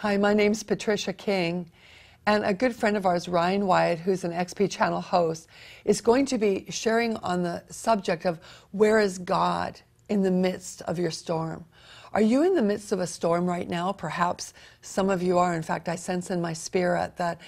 Hi, my name's Patricia King, and a good friend of ours, Ryan Wyatt, who's an XP channel host, is going to be sharing on the subject of where is God in the midst of your storm. Are you in the midst of a storm right now? Perhaps some of you are. In fact, I sense in my spirit that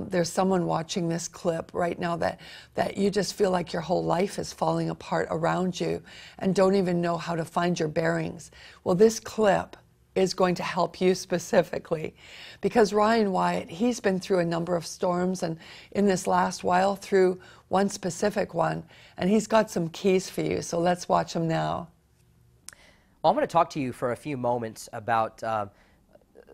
there's someone watching this clip right now that you just feel like your whole life is falling apart around you and don't even know how to find your bearings. Well, this clip is going to help you specifically, because Ryan Wyatt, he's been through a number of storms, and in this last while through one specific one, and he's got some keys for you. So let's watch him now. Well, I'm going to talk to you for a few moments about a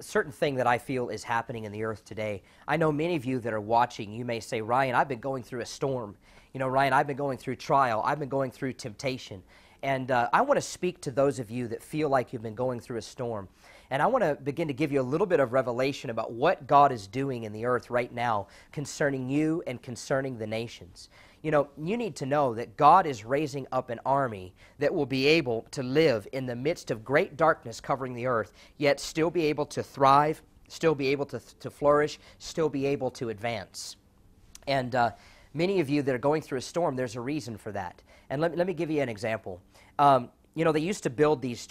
certain thing that I feel is happening in the earth today. I know many of you that are watching, you may say, Ryan, I've been going through a storm. You know, Ryan, I've been going through trial. I've been going through temptation. And I want to speak to those of you that feel like you've been going through a storm. And I want to begin to give you a little bit of revelation about what God is doing in the earth right now concerning you and concerning the nations. You know, you need to know that God is raising up an army that will be able to live in the midst of great darkness covering the earth, yet still be able to thrive, still be able to flourish, still be able to advance. And many of you that are going through a storm, there's a reason for that. And let me give you an example. You know, they used to build these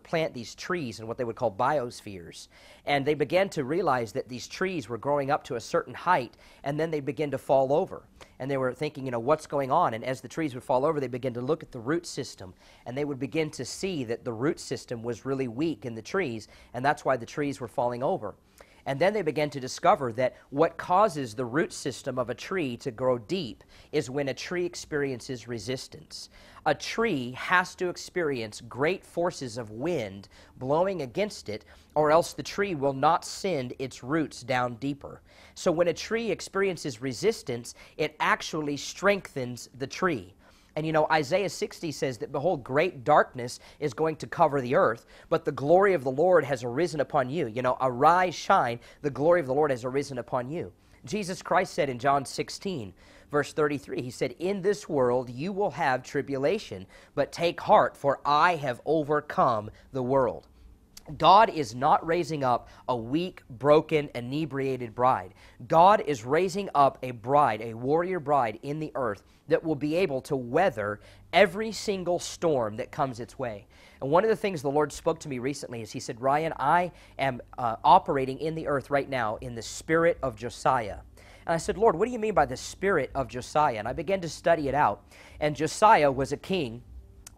plant these trees in what they would call biospheres. And they began to realize that these trees were growing up to a certain height, and then they began to fall over. And they were thinking, you know, what's going on? And as the trees would fall over, they began to look at the root system, and they would begin to see that the root system was really weak in the trees, and that's why the trees were falling over. And then they began to discover that what causes the root system of a tree to grow deep is when a tree experiences resistance. A tree has to experience great forces of wind blowing against it, or else the tree will not send its roots down deeper. So when a tree experiences resistance, it actually strengthens the tree. And you know, Isaiah 60 says that, behold, great darkness is going to cover the earth, but the glory of the Lord has arisen upon you. You know, arise, shine, the glory of the Lord has arisen upon you. Jesus Christ said in John 16, verse 33, he said, in this world you will have tribulation, but take heart, for I have overcome the world. God is not raising up a weak, broken, inebriated bride. God is raising up a bride, a warrior bride in the earth that will be able to weather every single storm that comes its way. And one of the things the Lord spoke to me recently is he said, Ryan, I am operating in the earth right now in the spirit of Josiah. And I said, Lord, what do you mean by the spirit of Josiah? And I began to study it out. And Josiah was a king.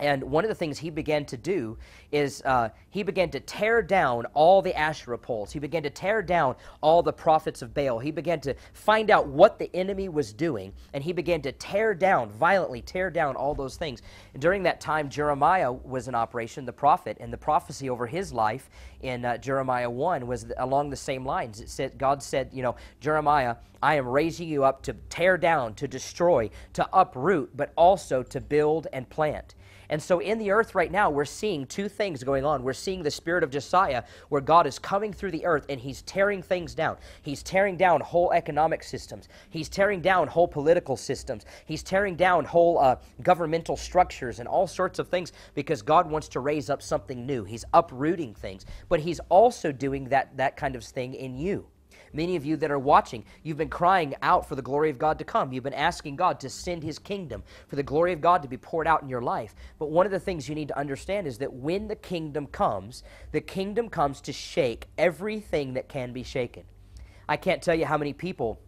And one of the things he began to do is he began to tear down all the Asherah poles. He began to tear down all the prophets of Baal. He began to find out what the enemy was doing, and he began to tear down, violently tear down all those things. And during that time, Jeremiah was in operation, the prophet, and the prophecy over his life in Jeremiah 1 was along the same lines. It said, God said, you know, Jeremiah, I am raising you up to tear down, to destroy, to uproot, but also to build and plant. And so in the earth right now, we're seeing two things going on. We're seeing the spirit of Josiah, where God is coming through the earth and he's tearing things down. He's tearing down whole economic systems. He's tearing down whole political systems. He's tearing down whole governmental structures and all sorts of things, because God wants to raise up something new. He's uprooting things. But he's also doing that kind of thing in you. Many of you that are watching, you've been crying out for the glory of God to come. You've been asking God to send his kingdom, for the glory of God to be poured out in your life. But one of the things you need to understand is that when the kingdom comes to shake everything that can be shaken. I can't tell you how many people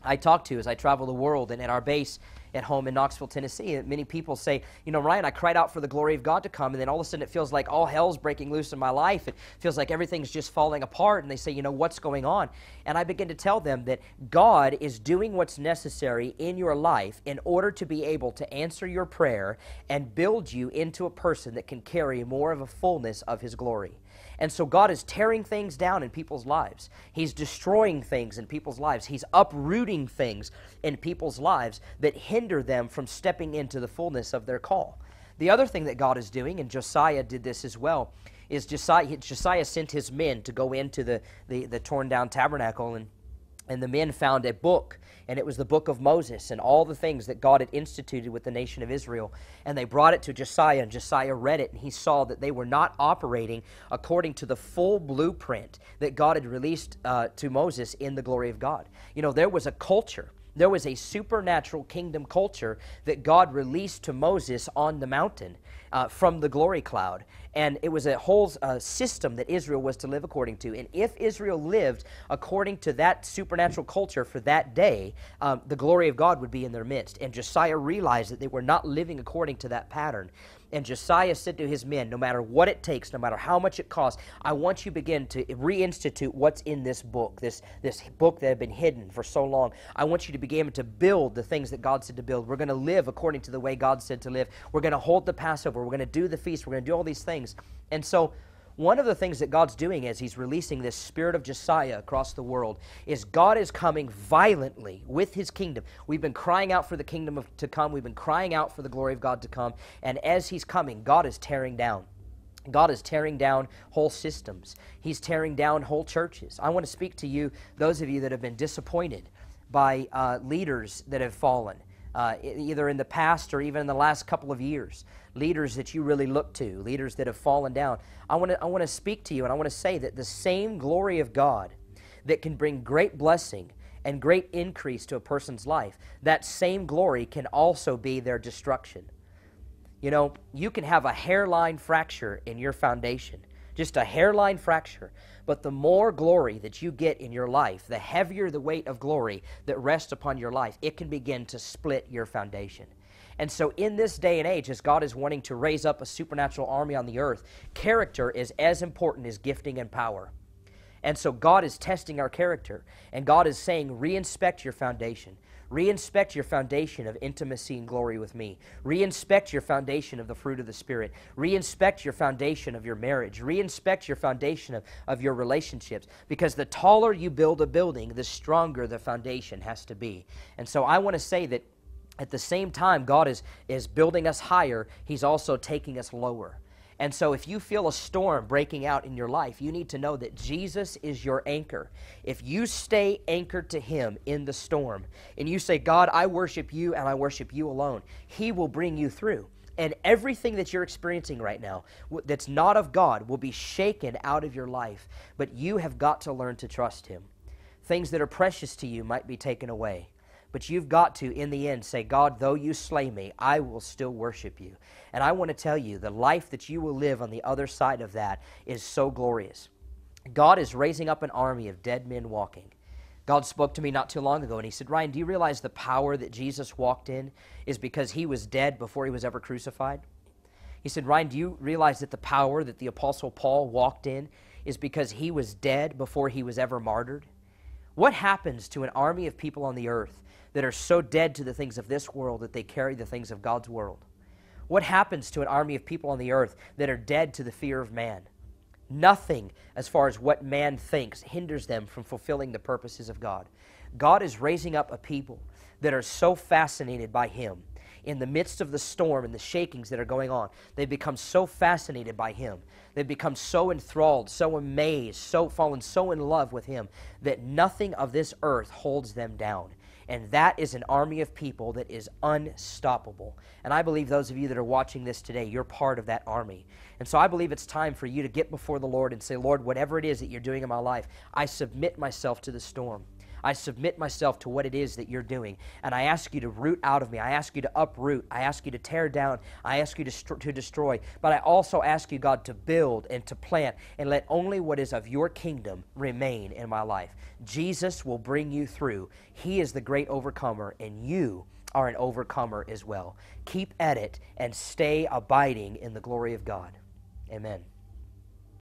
I talk to as I travel the world, and at our base at home in Knoxville, Tennessee, many people say, you know, Ryan, I cried out for the glory of God to come, and then all of a sudden it feels like all hell's breaking loose in my life. It feels like everything's just falling apart, and they say, you know, what's going on? And I begin to tell them that God is doing what's necessary in your life in order to be able to answer your prayer and build you into a person that can carry more of a fullness of his glory. And so God is tearing things down in people's lives. He's destroying things in people's lives. He's uprooting things in people's lives that hinder them from stepping into the fullness of their call. The other thing that God is doing, and Josiah did this as well, is Josiah sent his men to go into the torn down tabernacle, and And the men found a book, and it was the book of Moses and all the things that God had instituted with the nation of Israel. And they brought it to Josiah, and Josiah read it, and he saw that they were not operating according to the full blueprint that God had released to Moses in the glory of God. You know, there was a culture. There was a supernatural kingdom culture that God released to Moses on the mountain from the glory cloud. And it was a whole system that Israel was to live according to. And if Israel lived according to that supernatural culture for that day, the glory of God would be in their midst. And Josiah realized that they were not living according to that pattern. And Josiah said to his men, no matter what it takes, no matter how much it costs, I want you to begin to reinstitute what's in this book, this book that had been hidden for so long. I want you to begin to build the things that God said to build. We're going to live according to the way God said to live. We're going to hold the Passover. We're going to do the feast. We're going to do all these things. And so one of the things that God's doing as He's releasing this spirit of Josiah across the world is God is coming violently with His kingdom. We've been crying out for the kingdom to come. We've been crying out for the glory of God to come. And as He's coming, God is tearing down. God is tearing down whole systems. He's tearing down whole churches. I want to speak to you, those of you that have been disappointed by leaders that have fallen, either in the past or even in the last couple of years. Leaders that you really look to, leaders that have fallen down. I want to speak to you, and I want to say that the same glory of God that can bring great blessing and great increase to a person's life, that same glory can also be their destruction. You know, you can have a hairline fracture in your foundation, just a hairline fracture, but the more glory that you get in your life, the heavier the weight of glory that rests upon your life, it can begin to split your foundation. And so in this day and age, as God is wanting to raise up a supernatural army on the earth, character is as important as gifting and power. And so God is testing our character, and God is saying, re-inspect your foundation. Re-inspect your foundation of intimacy and glory with me. Re-inspect your foundation of the fruit of the Spirit. Re-inspect your foundation of your marriage. Re-inspect your foundation of your relationships. Because the taller you build a building, the stronger the foundation has to be. And so I want to say that at the same time God is building us higher, He's also taking us lower. And so if you feel a storm breaking out in your life, you need to know that Jesus is your anchor. If you stay anchored to Him in the storm, and you say, God, I worship You and I worship You alone, He will bring you through. And everything that you're experiencing right now that's not of God will be shaken out of your life. But you have got to learn to trust Him. Things that are precious to you might be taken away. But you've got to, in the end, say, God, though You slay me, I will still worship You. And I want to tell you, the life that you will live on the other side of that is so glorious. God is raising up an army of dead men walking. God spoke to me not too long ago, and He said, Ryan, do you realize the power that Jesus walked in is because He was dead before He was ever crucified? He said, Ryan, do you realize that the power that the Apostle Paul walked in is because he was dead before he was ever martyred? What happens to an army of people on the earth that are so dead to the things of this world that they carry the things of God's world? What happens to an army of people on the earth that are dead to the fear of man? Nothing, as far as what man thinks, hinders them from fulfilling the purposes of God. God is raising up a people that are so fascinated by Him. In the midst of the storm and the shakings that are going on, they've become so fascinated by Him. They've become so enthralled, so amazed, so fallen so in love with Him that nothing of this earth holds them down. And that is an army of people that is unstoppable. And I believe those of you that are watching this today, you're part of that army. And so I believe it's time for you to get before the Lord and say, Lord, whatever it is that you're doing in my life, I submit myself to the storm. I submit myself to what it is that you're doing. And I ask you to root out of me. I ask you to uproot. I ask you to tear down. I ask you to destroy. But I also ask you, God, to build and to plant and let only what is of your kingdom remain in my life. Jesus will bring you through. He is the great overcomer, and you are an overcomer as well. Keep at it and stay abiding in the glory of God. Amen.